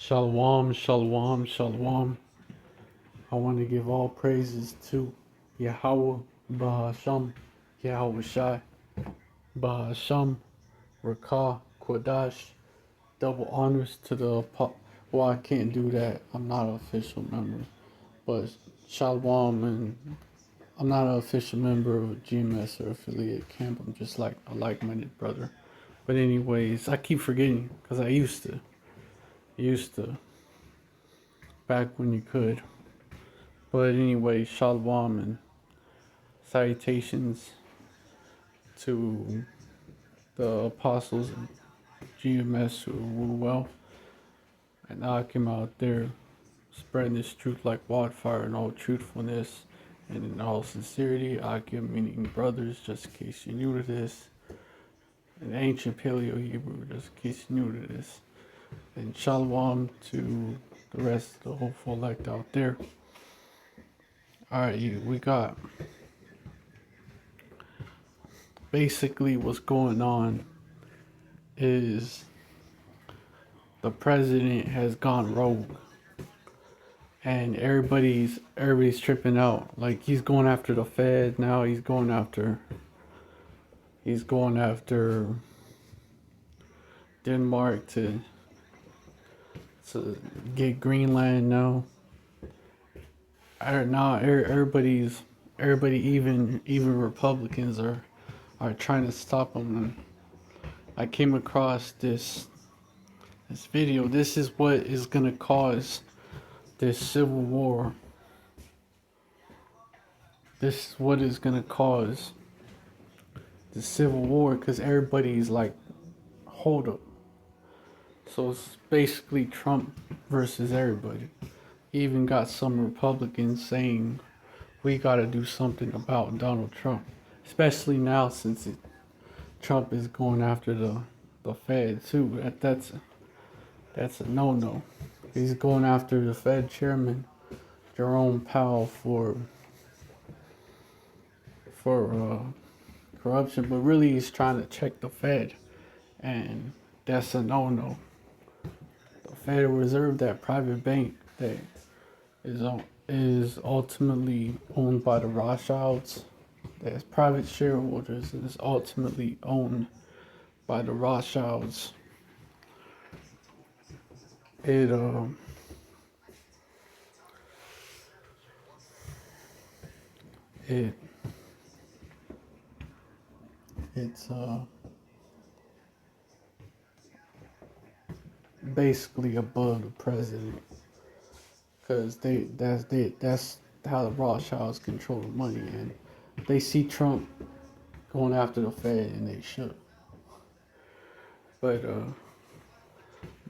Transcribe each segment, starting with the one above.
Shalom, shalom, shalom. I want to give all praises to Yahweh, Bahasham, Yahweh Shai, Bahasham, Rakah, Quadash. Double honors to the well, I can't do that. I'm not an official member. But shalom, and I'm not an official member of a GMS or affiliate camp. I'm just like a like-minded brother. But anyways, I keep forgetting because I used to back when you could. But anyway, shalom and salutations to the apostles and GMS who rule well. And I came out there spreading this truth like wildfire in all truthfulness and in all sincerity. I give meaning brothers, just in case you're new to this. An ancient Paleo Hebrew, just in case you're new to this. And shalom to the rest of the hopeful elect out there. Alright, we got basically what's going on is the president has gone rogue and everybody's tripping out. Like he's going after the Fed now, he's going after Denmark to get Greenland now. I don't know, everybody even Republicans are trying to stop him. And I came across this video. This is what is gonna cause this civil war. This is what is gonna cause the civil war because everybody's like, hold up. So it's basically Trump versus everybody. He even got some Republicans saying we gotta do something about Donald Trump, especially now since Trump is going after the Fed too. That's a no-no. He's going after the Fed chairman Jerome Powell for corruption, but really he's trying to check the Fed, and that's a no-no. The Federal Reserve, that private bank that is ultimately owned by the Rothschilds, that's private shareholders, and is ultimately owned by the Rothschilds. It it's basically above the president, because that's how the Rothschilds control the money, and they see Trump going after the Fed, and they should. But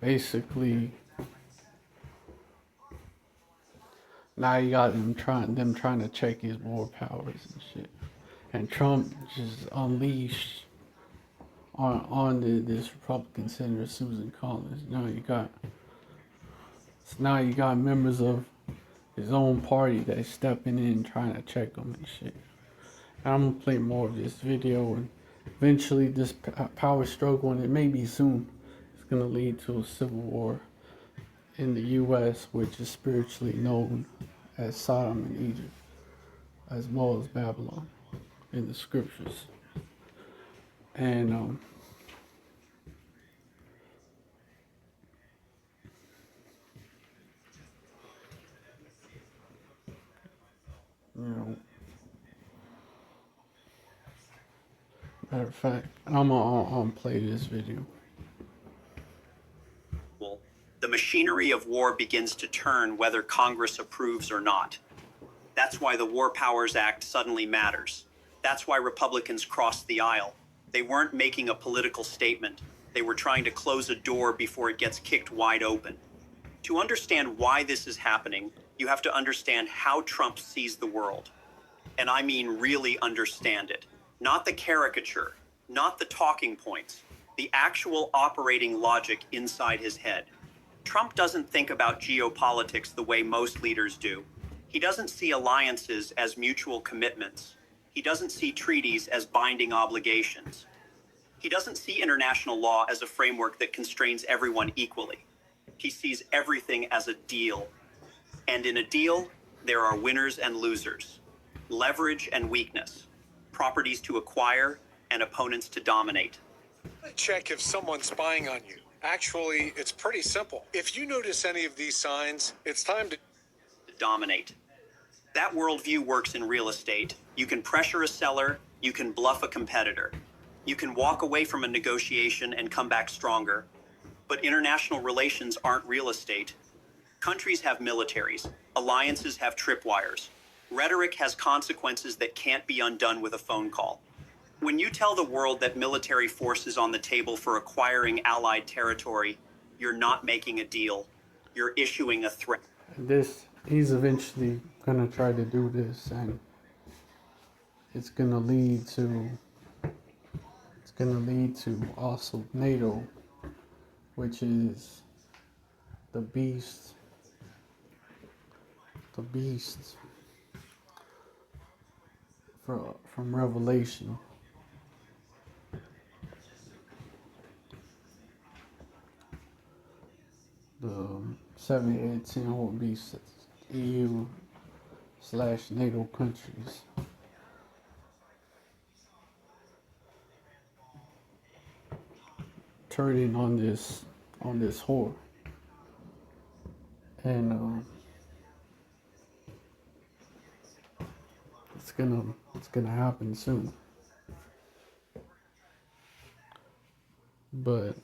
basically, now you got them trying to check his war powers and shit, and Trump just unleashed on this Republican Senator Susan Collins. Now you got members of his own party that's stepping in trying to check him and shit. And I'm gonna play more of this video, and eventually this power struggle, and it may be soon, is gonna lead to a civil war in the U.S., which is spiritually known as Sodom and Egypt, as well as Babylon in the scriptures. And you know, matter of fact, I'm gonna play this video. The machinery of war begins to turn whether Congress approves or not. That's why the War Powers Act suddenly matters. That's why Republicans crossed the aisle. They weren't making a political statement. They were trying to close a door before it gets kicked wide open. To understand why this is happening, you have to understand how Trump sees the world. And I mean really understand it. Not the caricature, not the talking points, the actual operating logic inside his head. Trump doesn't think about geopolitics the way most leaders do. He doesn't see alliances as mutual commitments. He doesn't see treaties as binding obligations. He doesn't see international law as a framework that constrains everyone equally. He sees everything as a deal. And in a deal, there are winners and losers, leverage and weakness, properties to acquire and opponents to dominate. Check if someone's spying on you. Actually, it's pretty simple. If you notice any of these signs, it's time to Dominate. That worldview works in real estate. You can pressure a seller, you can bluff a competitor. You can walk away from a negotiation and come back stronger. But international relations aren't real estate. Countries have militaries, alliances have tripwires. Rhetoric has consequences that can't be undone with a phone call. When you tell the world that military force is on the table for acquiring allied territory, you're not making a deal. You're issuing a threat. He's eventually gonna try to do this, and it's gonna lead to also NATO, which is the beast from Revelation. The 7, 8, 10 will be EU/NATO countries. Turning on this whore, and it's gonna happen soon. But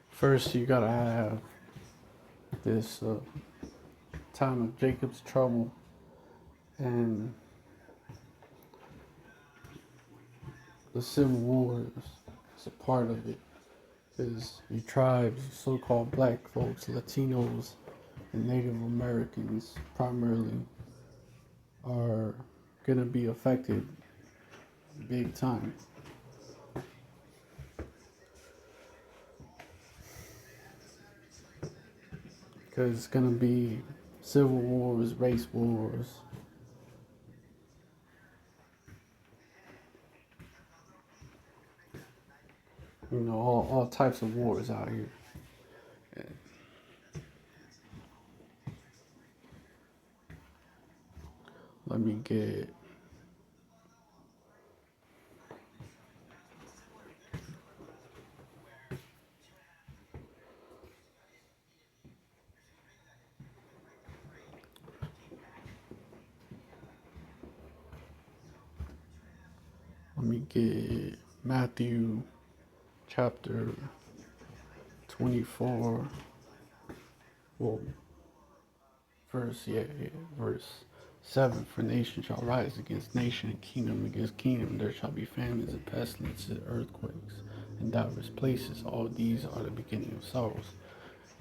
first, you gotta have this time of Jacob's trouble, and the Civil War is a part of it. Because the tribes, so-called black folks, Latinos, and Native Americans primarily, are gonna be affected big time. Because it's gonna be civil wars, race wars. You know, all types of wars out here. Let me get Matthew chapter 24. Well, verse 7. For nation shall rise against nation, and kingdom against kingdom. There shall be famines and pestilences, earthquakes, in divers places. All these are the beginning of sorrows.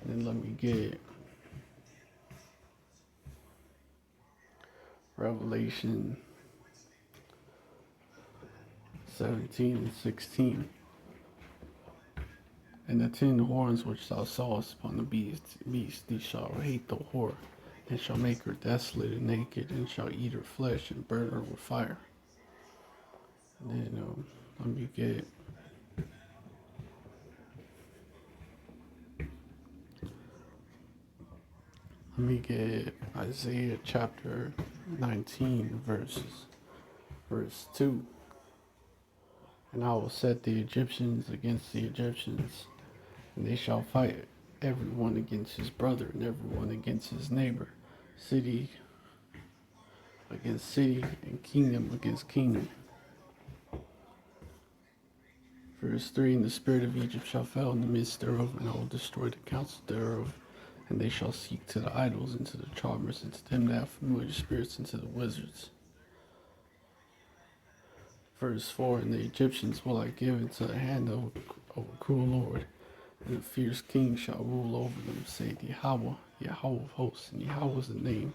And then let me get Revelation 17 and 16. And the 10 horns which thou sawest upon the beast, these shall hate the whore, and shall make her desolate and naked, and shall eat her flesh and burn her with fire. And then let me get Isaiah chapter 19 verse 2. And I will set the Egyptians against the Egyptians, and they shall fight everyone against his brother, and everyone against his neighbor, city against city, and kingdom against kingdom. Verse 3, and the spirit of Egypt shall fall in the midst thereof, and I will destroy the counsel thereof, and they shall seek to the idols, and to the charmers, and to them that have familiar spirits, and to the wizards. Verse 4, and the Egyptians will I give into the hand of a cruel Lord, and a fierce king shall rule over them, say Yahweh, Yahweh of hosts. And Yahweh is the name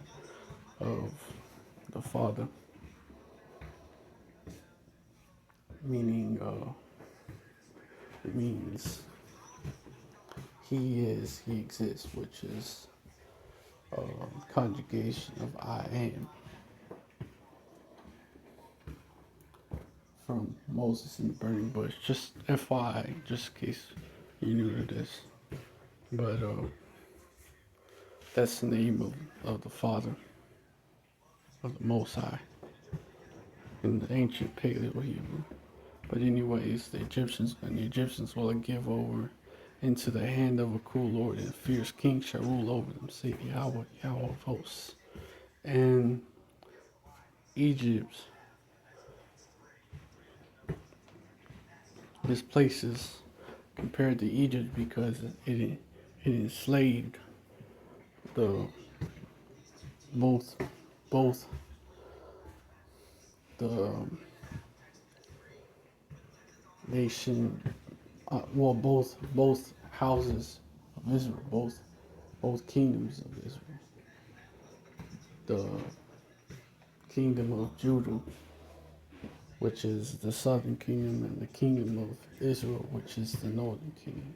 of the Father, meaning it means he exists, which is conjugation of I am, from Moses in the burning bush. Just FYI, just in case you're new to this. But That's the name of the Father, of the Most High, in the ancient Paleo Hebrew. But anyways, the Egyptians will give over into the hand of a cruel Lord, and a fierce king shall rule over them, say Yahweh, Yahweh of hosts. And Egypt, this place is compared to Egypt because it enslaved the both the nation, both houses of Israel, both kingdoms of Israel, the kingdom of Judah, which is the southern kingdom, and the kingdom of Israel, which is the northern kingdom.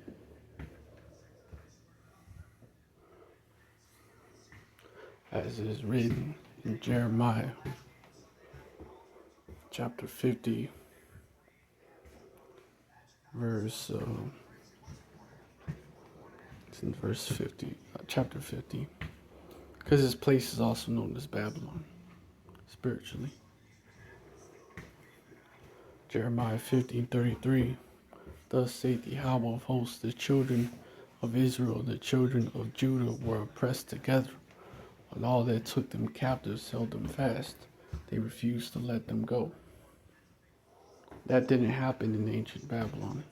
As is written in Jeremiah chapter 50, it's in verse 50, chapter 50, because this place is also known as Babylon, spiritually. Jeremiah 15:33, thus saith Yahweh of hosts, the children of Israel, the children of Judah were oppressed together, and all that took them captives held them fast. They refused to let them go. That didn't happen in ancient Babylon.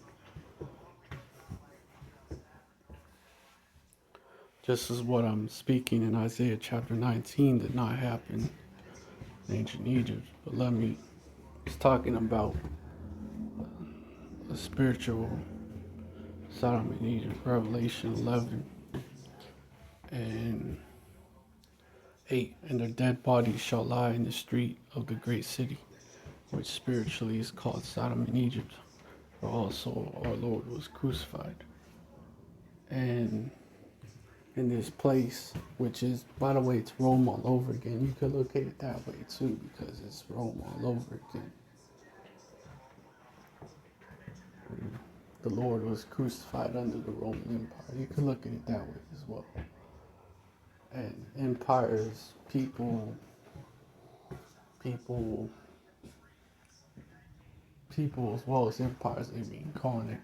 Just as what I'm speaking in Isaiah chapter 19 did not happen in ancient Egypt. But it's talking about a spiritual Sodom and Egypt, Revelation 11 and 8. And their dead bodies shall lie in the street of the great city, which spiritually is called Sodom and Egypt, where also our Lord was crucified. And in this place, which is, by the way, it's Rome all over again. You could look at it that way too, because it's Rome all over again. The Lord was crucified under the Roman Empire. You could look at it that way as well. And empires, people as well as empires, they be incarnate.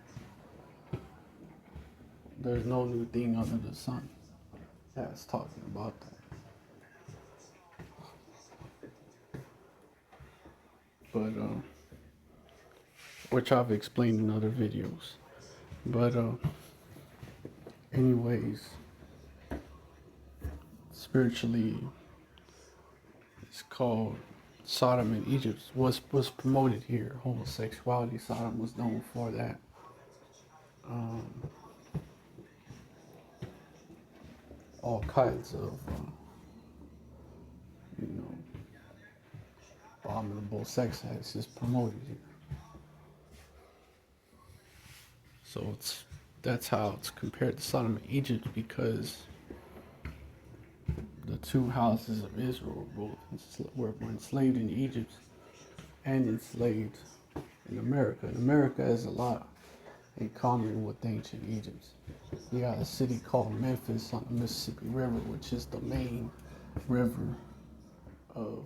There's no new thing under the sun. That's talking about that. But which I've explained in other videos. But anyways, spiritually, it's called Sodom and Egypt. Was promoted here. Homosexuality, Sodom was known for that. All kinds of, abominable sex acts is promoted here. So that's how it's compared to Sodom and Egypt, because the two houses of Israel were enslaved in Egypt and enslaved in America. And America has a lot in common with ancient Egypt. You got a city called Memphis on the Mississippi River, which is the main river of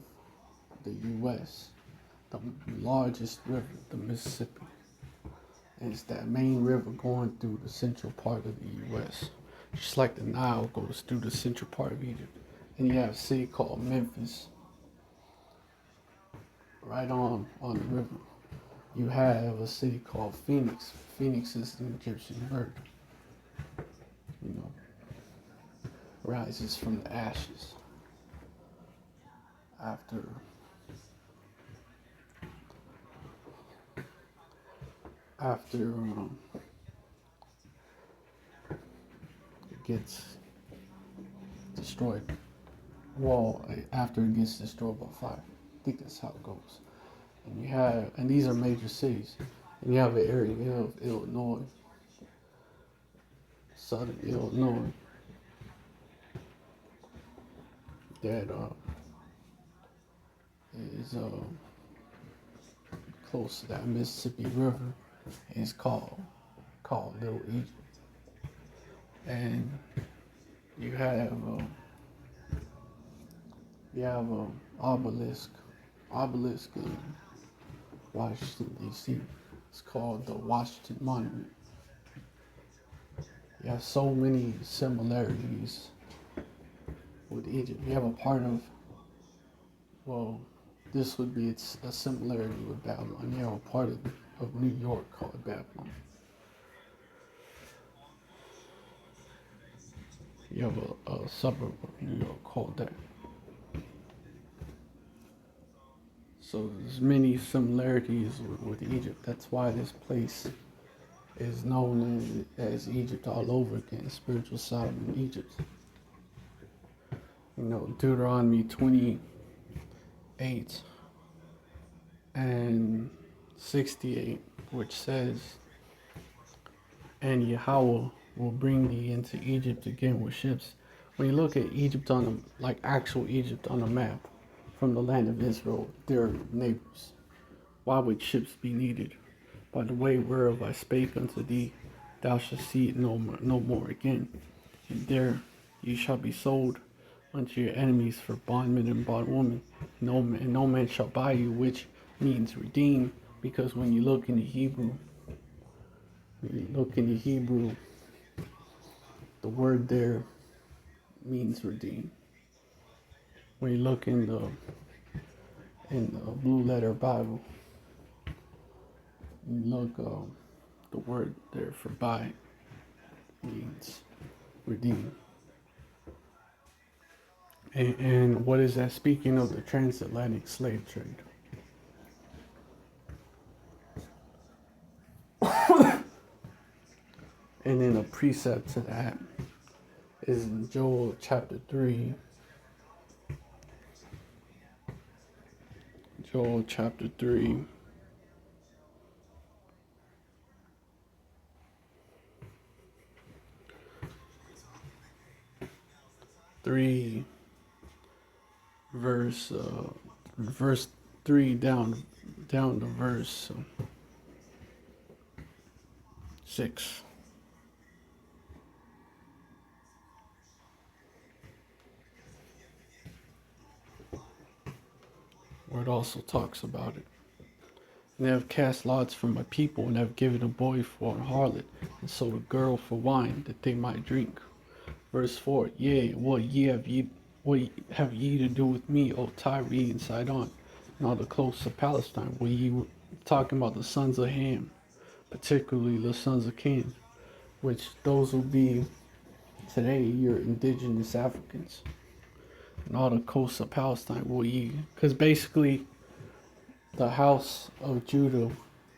the U.S., the largest river, the Mississippi. And it's that main river going through the central part of the U.S., just like the Nile goes through the central part of Egypt. And you have a city called Memphis, right on the river. You have a city called Phoenix. Phoenix is an Egyptian bird. Rises from the ashes after it gets destroyed. Well, after it gets destroyed by fire. I think that's how it goes. And these are major cities. And you have an area of Illinois, southern Illinois, that is close to that Mississippi River, and it's called Little Egypt. And you you have obelisk in Washington D.C. It's called the Washington Monument. You have so many similarities with Egypt. You have a part of, well, this would be a similarity with Babylon. You have a part of New York called Babylon. You have a suburb of New York called that. So there's many similarities with Egypt. That's why this place is known as Egypt all over again, spiritual Sodom in Egypt. You know, Deuteronomy 28 and 68, which says, and Yahweh will bring thee into Egypt again with ships. When you look at Egypt like actual Egypt on a map from the land of Israel, they're neighbors. Why would ships be needed? By the way whereof I spake unto thee, thou shalt see it no more again. And there you shall be sold unto your enemies for bondmen and bondwomen. No man shall buy you, which means redeem, because when you look in the Hebrew, the word there means redeem. When you look in the Blue Letter Bible, you look, the word there for buy means redeem. And what is that speaking of? The transatlantic slave trade. And then a precept to that is in Joel chapter 3. Joel chapter 3. Verse 3 down to verse 6. Where it also talks about it. And they have cast lots for my people, and have given a boy for an harlot, and sold a girl for wine, that they might drink. Verse 4, yea, what have ye to do with me, O Tyre and Sidon, and all the coasts of Palestine? Were ye talking about the sons of Ham, particularly the sons of Canaan, which those will be today your indigenous Africans, and all the coasts of Palestine? Will ye? Because basically, the house of Judah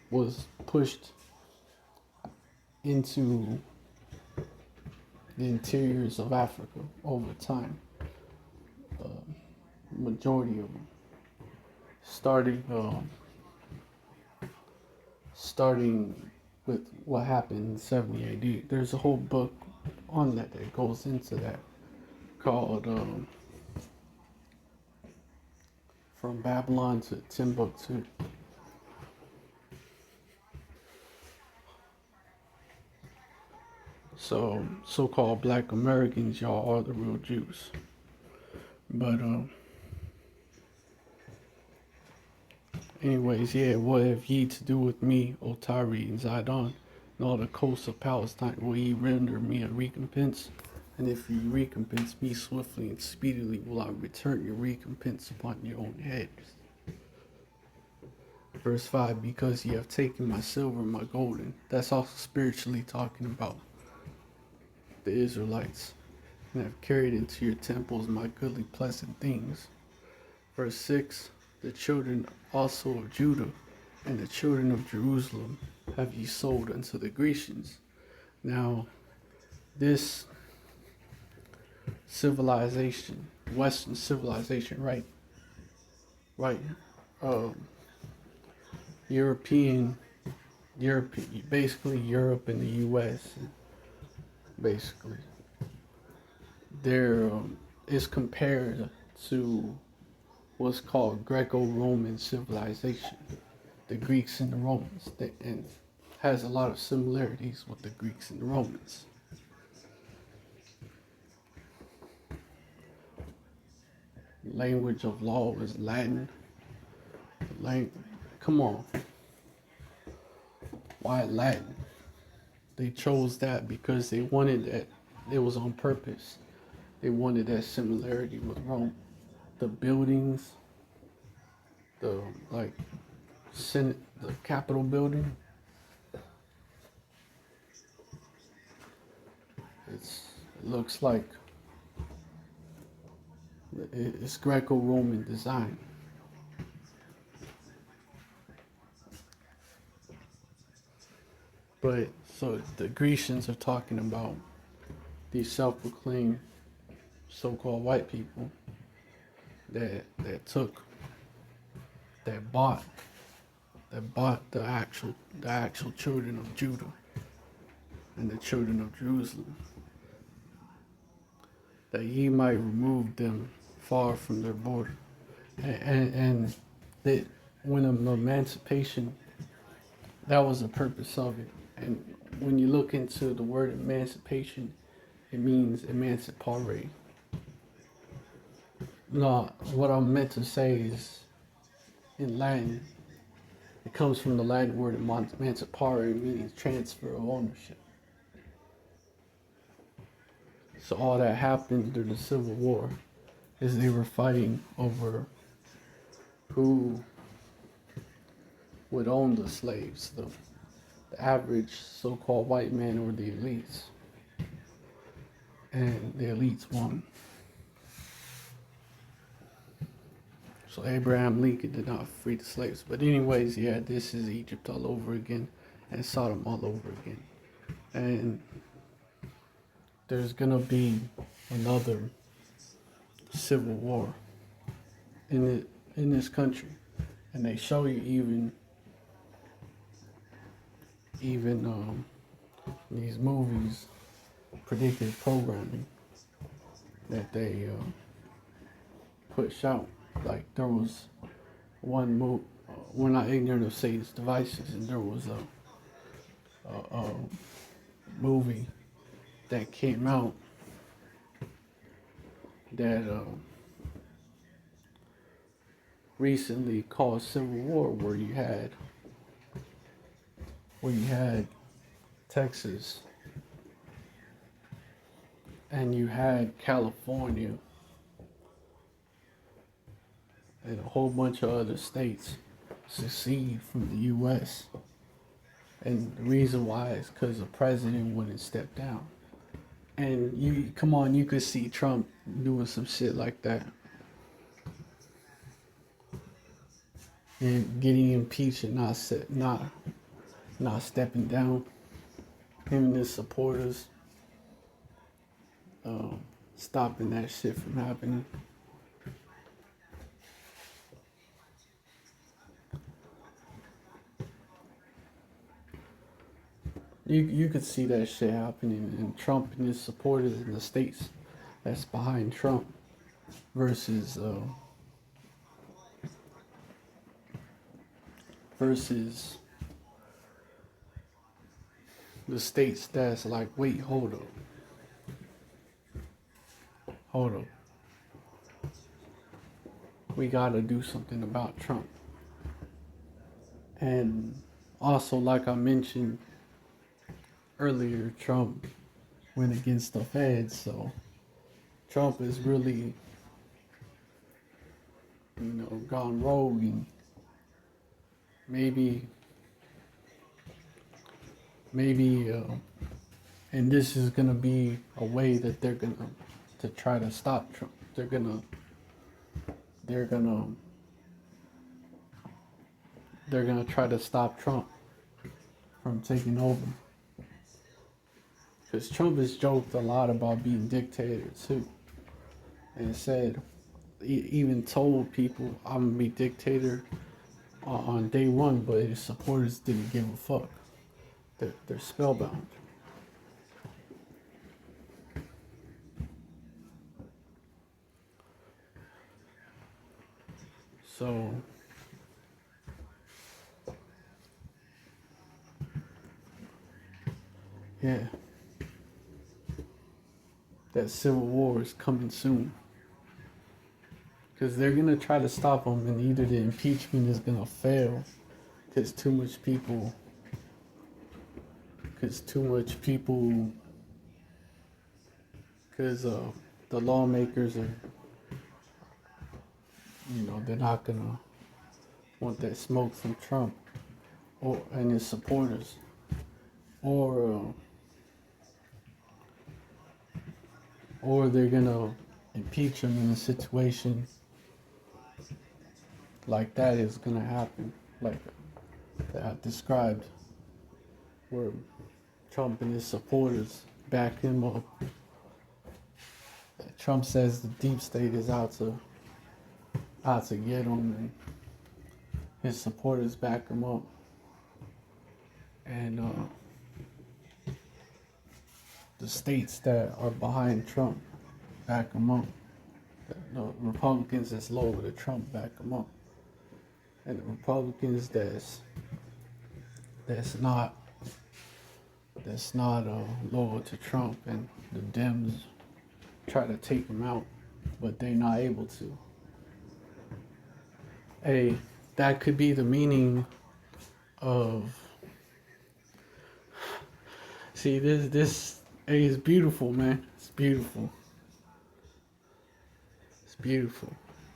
was pushed into the interiors of Africa over time. Majority of them, starting with what happened in 70 AD. There's a whole book on that goes into that, called From Babylon to Timbuktu. So, so-called Black Americans, y'all are the real Jews. But anyways, yeah, what have ye to do with me, O Tyre and Zidon, and all the coasts of Palestine? Will ye render me a recompense? And if ye recompense me swiftly and speedily, will I return your recompense upon your own heads. Verse 5, because ye have taken my silver and my gold. And that's also spiritually talking about the Israelites, and have carried into your temples my goodly pleasant things. Verse 6, the children also of Judah and the children of Jerusalem have ye sold unto the Grecians. Now, this civilization, Western civilization, right, basically Europe and the U.S., basically, there is compared to what's called Greco-Roman civilization, the Greeks and the Romans, and has a lot of similarities with the Greeks and the Romans. language of law is Latin. Come on. Why Latin? They chose that because they wanted that. It was on purpose. They wanted that similarity with Rome. The buildings, the like Senate, the Capitol building. It looks like it's Greco-Roman design. But so the Grecians are talking about these self-proclaimed so-called white people that bought the actual children of Judah and the children of Jerusalem, that ye might remove them far from their border, and that when emancipation, that was the purpose of it. And when you look into the word emancipation, it means emancipare. No, what I meant to say is, in Latin, it comes from the Latin word emancipare, meaning transfer of ownership. So all that happened during the Civil War is they were fighting over who would own the slaves, the average so-called white man or the elites. And the elites won. So Abraham Lincoln did not free the slaves. But anyways, yeah, this is Egypt all over again and Sodom all over again. And there's gonna be another civil war in this country. And they show you even these movies, predictive programming that they push out. Like there was one movie, we're not ignorant of Satan's devices, and there was a movie that came out that recently caused civil war, where you had Texas and you had California and a whole bunch of other states secede from the U.S. And the reason why is because the president wouldn't step down. And you could see Trump doing some shit like that. And getting impeached and not stepping down. Him and his supporters stopping that shit from happening. You could see that shit happening, and Trump and his supporters in the states that's behind Trump versus the states that's like, wait, hold up. We gotta do something about Trump. And also, like I mentioned earlier, Trump went against the feds, so Trump is really, gone rogue, and maybe, and this is gonna be a way that they're gonna to try to stop Trump. They're gonna try to stop Trump from taking over. Because Trump has joked a lot about being dictator too, and said, even told people, I'm gonna be dictator on day one, but his supporters didn't give a fuck. They're spellbound. So yeah, that civil war is coming soon. because they're gonna try to stop him, and either the impeachment is gonna fail because too much people, because the lawmakers are, they're not gonna want that smoke from Trump or and his supporters, or they're gonna impeach him in a situation like that is gonna happen, like that I described, where Trump and his supporters back him up. Trump says the deep state is out to get him, and his supporters back him up, and the states that are behind Trump back him up. The Republicans that's loyal to Trump back him up, and the Republicans that's not loyal to Trump, and the Dems try to take him out, but they're not able to. Hey, that could be the meaning of. See, this hey, it's beautiful, man. It's beautiful. It's beautiful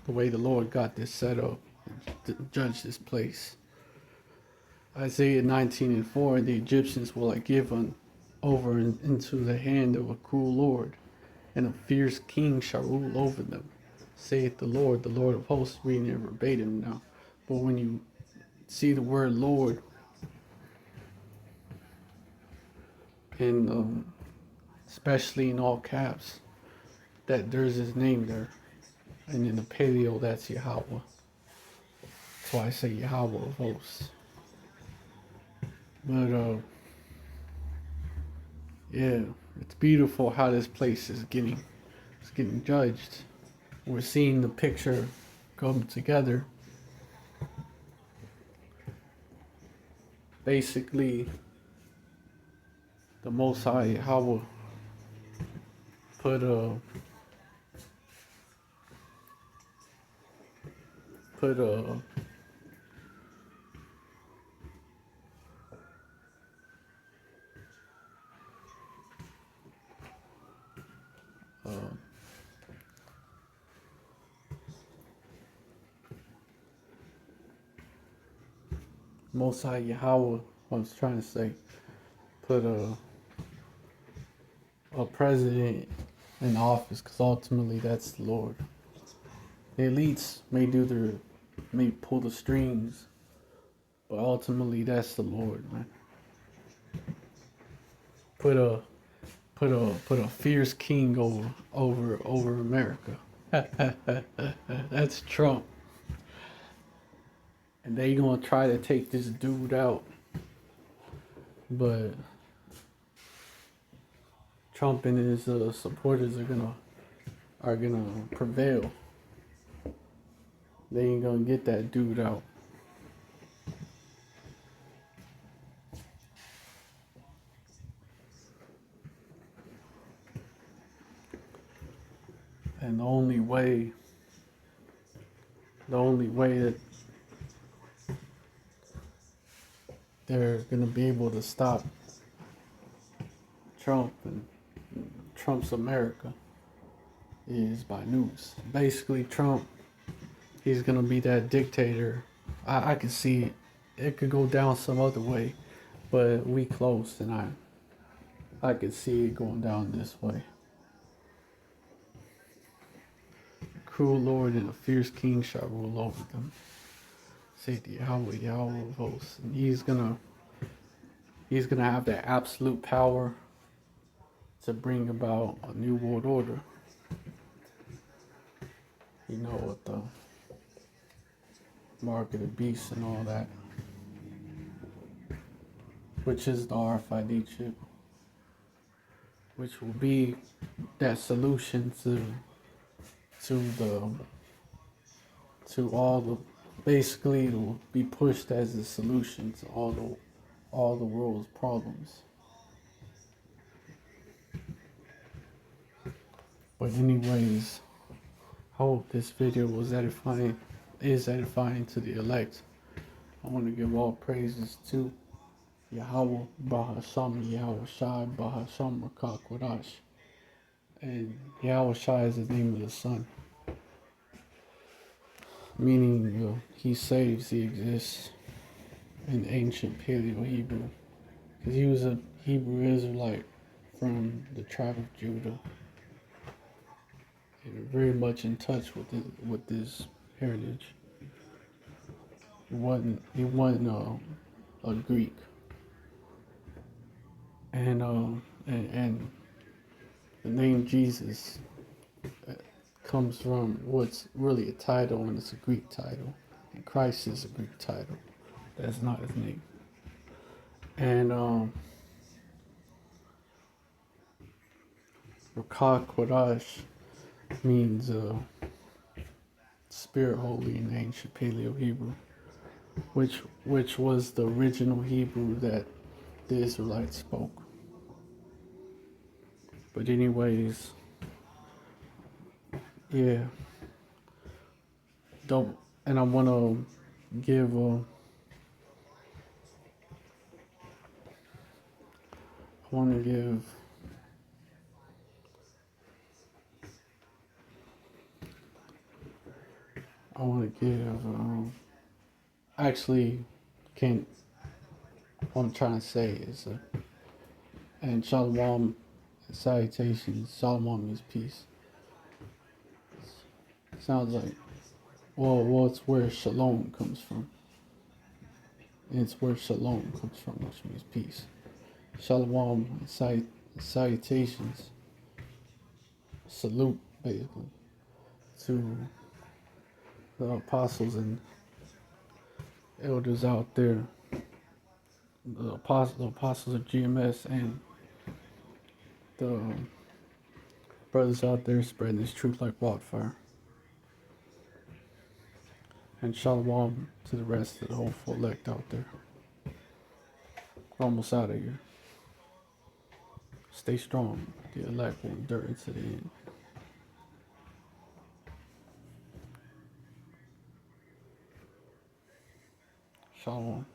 the way the Lord got this set up to judge this place. Isaiah 19:4, the Egyptians will I give over into the hand of a cruel Lord, and a fierce king shall rule over them, saith the Lord of hosts. Reading it verbatim now. But when you see the word Lord in especially in all caps, that there's his name there. And in the paleo, that's Yahweh. That's why I say Yahweh of hosts. But yeah, it's beautiful how this place is getting judged. We're seeing the picture come together. Basically, the Most High Yahweh put Most High Yahweh, I was trying to say, put a president in office, because ultimately that's the Lord. The elites may pull the strings, but ultimately that's the Lord, man. Put a fierce king over America. That's Trump. And they gonna try to take this dude out, but Trump and his supporters are gonna prevail. They ain't gonna get that dude out. And the only way that they're gonna be able to stop Trump and Trump's America is by nukes. Basically, Trump, he's gonna be that dictator. I can see it could go down some other way, but we close, and I could see it going down this way. Cruel Lord and a fierce king shall rule over them. Say the Yahweh of hosts. And he's gonna have that absolute power to bring about a new world order. You know, with the mark of the beast and all that, which is the RFID chip, which will be that solution to all the, basically it will be pushed as a solution to all the world's problems. But anyways, hope this video was edifying to the elect. I want to give all praises to Yahweh Bahasham Yahweh Shai Bahasham Rakak Wadash. And Yahweh Shai is the name of the Son, meaning he saves, he exists in ancient Paleo Hebrew. Because he was a Hebrew Israelite from the tribe of Judah. And very much in touch with his heritage. He wasn't a Greek. And the name Jesus comes from what's really a title, and it's a Greek title. And Christ is a Greek title. That's not his name. And Rakak Kodash means spirit holy in ancient Paleo Hebrew, which was the original Hebrew that the Israelites spoke. But anyways, yeah. Don't, and I want to give I want to give actually can't, what I'm trying to say is and Shalom, salutations. Shalom means peace. Sounds like, well, it's where shalom comes from. It's where shalom comes from, which means peace. Shalom, salutations, salute, basically, to the apostles and elders out there, the apostles of GMS, and the brothers out there spreading this truth like wildfire. And shalom to the rest of the hopeful elect out there. We're almost out of here. Stay strong. The elect will endure to the end. Shalom.